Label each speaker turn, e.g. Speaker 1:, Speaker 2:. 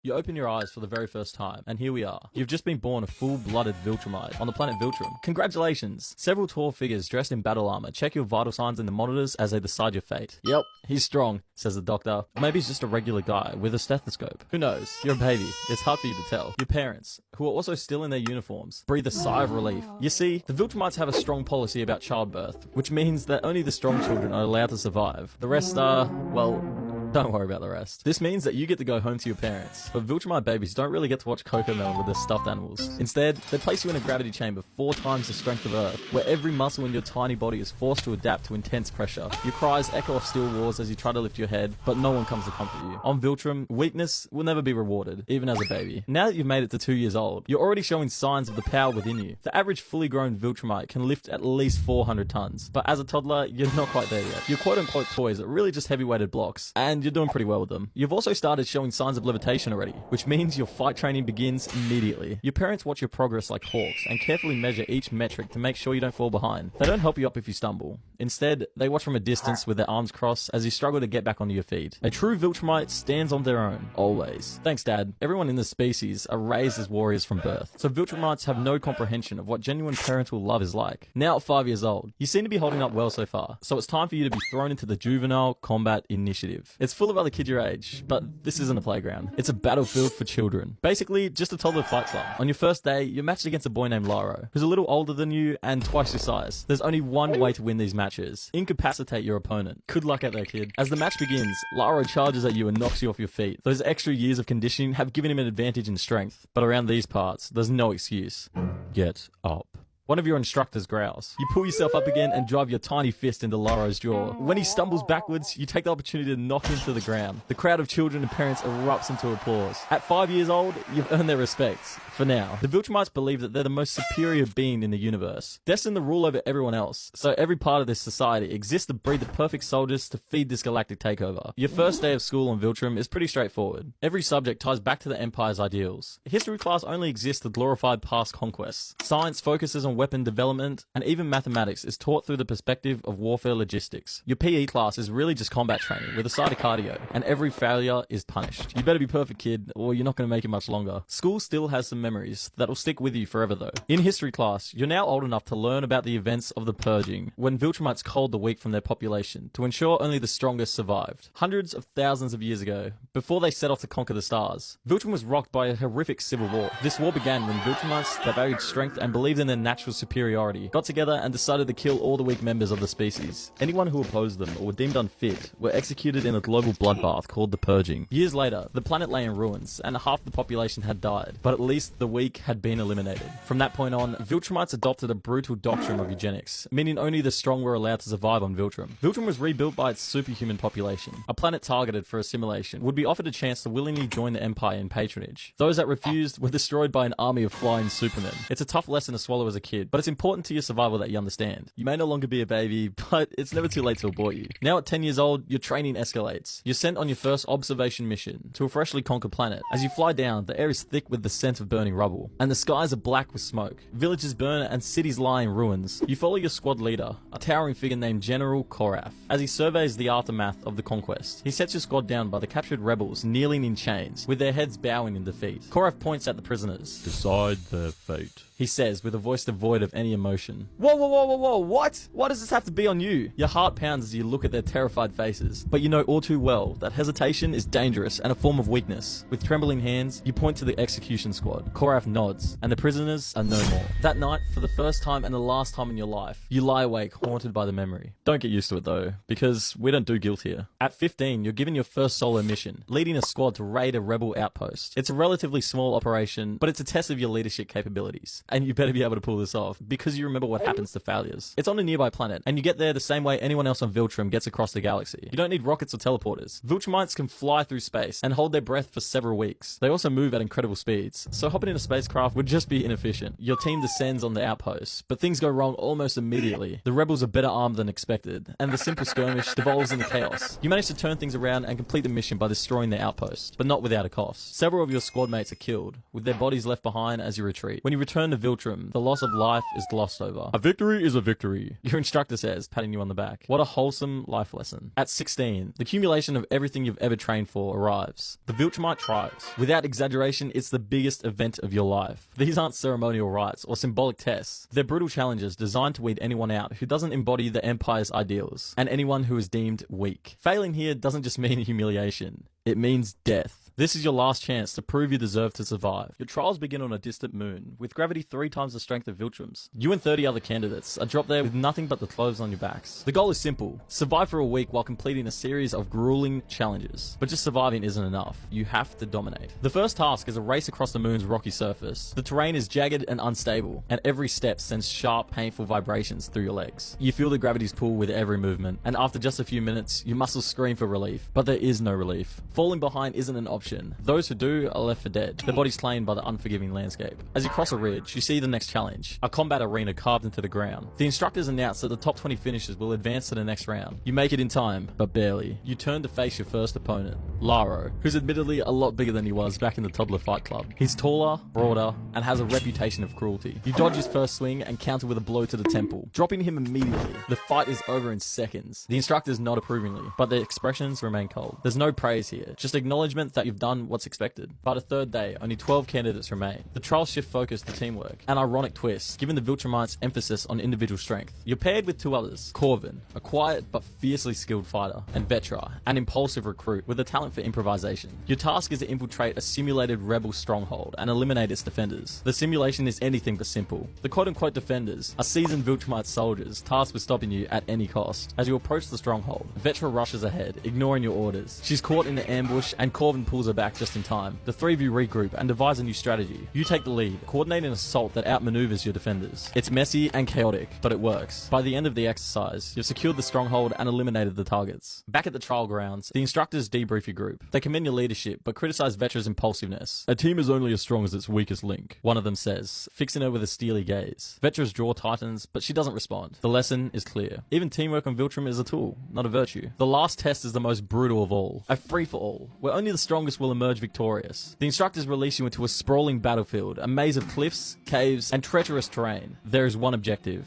Speaker 1: You open your eyes for the very first time, and here we are. You've just been born a full-blooded Viltrumite on the planet Viltrum. Congratulations! Several tall figures dressed in battle armor check your vital signs in the monitors as they decide your fate. Yep, he's strong, says the doctor. Or maybe he's just a regular guy with a stethoscope. Who knows? You're a baby. It's hard for you to tell. Your parents, who are also still in their uniforms, breathe a sigh of relief. You see, the Viltrumites have a strong policy about childbirth, which means that only the strong children are allowed to survive. The rest are, well, don't worry about the rest. This means that you get to go home to your parents, but Viltrumite babies don't really get to watch Cocomelon with their stuffed animals. Instead, they place you in a gravity chamber 4 times the strength of Earth, where every muscle in your tiny body is forced to adapt to intense pressure. Your cries echo off steel walls as you try to lift your head, but no one comes to comfort you. On Viltrum, weakness will never be rewarded, even as a baby. Now that you've made it to 2 years old, you're already showing signs of the power within you. The average fully grown Viltrumite can lift at least 400 tons, but as a toddler, you're not quite there yet. Your quote-unquote toys are really just heavy-weighted blocks, and you're doing pretty well with them. You've also started showing signs of levitation already, which means your fight training begins immediately. Your parents watch your progress like hawks and carefully measure each metric to make sure you don't fall behind. They don't help you up if you stumble. Instead, they watch from a distance with their arms crossed as you struggle to get back onto your feet. A true Viltrumite stands on their own, always. Thanks, Dad. Everyone in this species are raised as warriors from birth, so Viltrumites have no comprehension of what genuine parental love is like. Now at 5 years old, you seem to be holding up well so far, so it's time for you to be thrown into the Juvenile Combat Initiative. It's full of other kids your age, but this isn't a playground. It's a battlefield for children. Basically, just a toddler fight club. On your first day, you're matched against a boy named Laro, who's a little older than you and twice your size. There's only one way to win these matches: incapacitate your opponent. Good luck out there, kid. As the match begins, Laro charges at you and knocks you off your feet. Those extra years of conditioning have given him an advantage in strength, but around these parts, there's no excuse. Get up. One of your instructors growls. You pull yourself up again and drive your tiny fist into Laro's jaw. When he stumbles backwards, you take the opportunity to knock him to the ground. The crowd of children and parents erupts into applause. At 5 years old, you've earned their respect. For now. The Viltrumites believe that they're the most superior being in the universe, destined to rule over everyone else. So every part of this society exists to breed the perfect soldiers to feed this galactic takeover. Your first day of school on Viltrum is pretty straightforward. Every subject ties back to the Empire's ideals. History class only exists to glorify past conquests. Science focuses on weapon development, and even mathematics is taught through the perspective of warfare logistics. Your PE class is really just combat training with a side of cardio, and every failure is punished. You better be perfect, kid, or you're not going to make it much longer. School still has some memories that'll stick with you forever though. In history class, you're now old enough to learn about the events of the Purging, when Viltrumites culled the weak from their population to ensure only the strongest survived. Hundreds of thousands of years ago, before they set off to conquer the stars, Viltrum was rocked by a horrific civil war. This war began when Viltrumites that valued strength and believed in their natural superiority got together and decided to kill all the weak members of the species. Anyone who opposed them or were deemed unfit were executed in a global bloodbath called the Purging. Years later, the planet lay in ruins and half the population had died, but at least the weak had been eliminated. From that point on, Viltrumites adopted a brutal doctrine of eugenics, meaning only the strong were allowed to survive on Viltrum. Viltrum was rebuilt by its superhuman population. A planet targeted for assimilation would be offered a chance to willingly join the Empire in patronage. Those that refused were destroyed by an army of flying supermen. It's a tough lesson to swallow as a kid, but it's important to your survival that you understand. You may no longer be a baby, but it's never too late to abort you. Now at 10 years old, your training escalates. You're sent on your first observation mission to a freshly conquered planet. As you fly down, the air is thick with the scent of burning rubble, and the skies are black with smoke. Villages burn and cities lie in ruins. You follow your squad leader, a towering figure named General Koraf, as he surveys the aftermath of the conquest. He sets your squad down by the captured rebels kneeling in chains, with their heads bowing in defeat. Koraf points at the prisoners.
Speaker 2: Decide their fate,
Speaker 1: he says with a voice devoid of any emotion. Whoa, whoa, whoa, whoa, whoa, what? Why does this have to be on you? Your heart pounds as you look at their terrified faces. But you know all too well that hesitation is dangerous and a form of weakness. With trembling hands, you point to the execution squad. Koraf nods, and the prisoners are no more. That night, for the first time and the last time in your life, you lie awake, haunted by the memory. Don't get used to it though, because we don't do guilt here. At 15, you're given your first solo mission, leading a squad to raid a rebel outpost. It's a relatively small operation, but it's a test of your leadership capabilities. And you better be able to pull this off, because you remember what happens to failures. It's on a nearby planet, and you get there the same way anyone else on Viltrum gets across the galaxy. You don't need rockets or teleporters. Viltrumites can fly through space and hold their breath for several weeks. They also move at incredible speeds, so hopping in a spacecraft would just be inefficient. Your team descends on the outpost, but things go wrong almost immediately. The rebels are better armed than expected, and the simple skirmish devolves into chaos. You manage to turn things around and complete the mission by destroying the outpost, but not without a cost. Several of your squad mates are killed, with their bodies left behind as you retreat. When you return to Viltrum, the loss of life is glossed over. A victory is a victory, your instructor says, patting you on the back. What a wholesome life lesson. At 16, the accumulation of everything you've ever trained for arrives. The Viltrumite Trials. Without exaggeration, it's the biggest event of your life. These aren't ceremonial rites or symbolic tests. They're brutal challenges designed to weed anyone out who doesn't embody the Empire's ideals, and anyone who is deemed weak. Failing here doesn't just mean humiliation. It means death. This is your last chance to prove you deserve to survive. Your trials begin on a distant moon, with gravity 3 times the strength of Viltrum's. You and 30 other candidates are dropped there with nothing but the clothes on your backs. The goal is simple: survive for a week while completing a series of grueling challenges. But just surviving isn't enough. You have to dominate. The first task is a race across the moon's rocky surface. The terrain is jagged and unstable, and every step sends sharp, painful vibrations through your legs. You feel the gravity's pull with every movement, and after just a few minutes, your muscles scream for relief. But there is no relief. Falling behind isn't an option. Those who do are left for dead, their bodies slain by the unforgiving landscape. As you cross a ridge, you see the next challenge, a combat arena carved into the ground. The instructors announce that the top 20 finishers will advance to the next round. You make it in time, but barely. You turn to face your first opponent, Laro, who's admittedly a lot bigger than he was back in the toddler fight club. He's taller, broader, and has a reputation of cruelty. You dodge his first swing and counter with a blow to the temple, dropping him immediately. The fight is over in seconds. The instructors nod approvingly, but their expressions remain cold. There's no praise here, just acknowledgement that you've done what's expected. By the third day, only 12 candidates remain. The trials shift focus to teamwork. An ironic twist, given the Viltrumite's emphasis on individual strength. You're paired with 2 others, Corvin, a quiet but fiercely skilled fighter, and Vetra, an impulsive recruit with a talent for improvisation. Your task is to infiltrate a simulated rebel stronghold and eliminate its defenders. The simulation is anything but simple. The quote-unquote defenders are seasoned Viltrumite soldiers tasked with stopping you at any cost. As you approach the stronghold, Vetra rushes ahead, ignoring your orders. She's caught in the ambush, and Corvin pulls her back just in time. The 3 of you regroup and devise a new strategy. You take the lead, coordinate an assault that outmaneuvers your defenders. It's messy and chaotic, but it works. By the end of the exercise, you've secured the stronghold and eliminated the targets. Back at the trial grounds, the instructors debrief your group. They commend your leadership, but criticize Vetra's impulsiveness. A team is only as strong as its weakest link, one of them says, fixing her with a steely gaze. Vetra's jaw tightens, but she doesn't respond. The lesson is clear. Even teamwork on Viltrum is a tool, not a virtue. The last test is the most brutal of all. A free-for-all, where only the strongest will emerge victorious. The instructors release you into a sprawling battlefield, a maze of cliffs, caves, and treacherous terrain. There is one objective: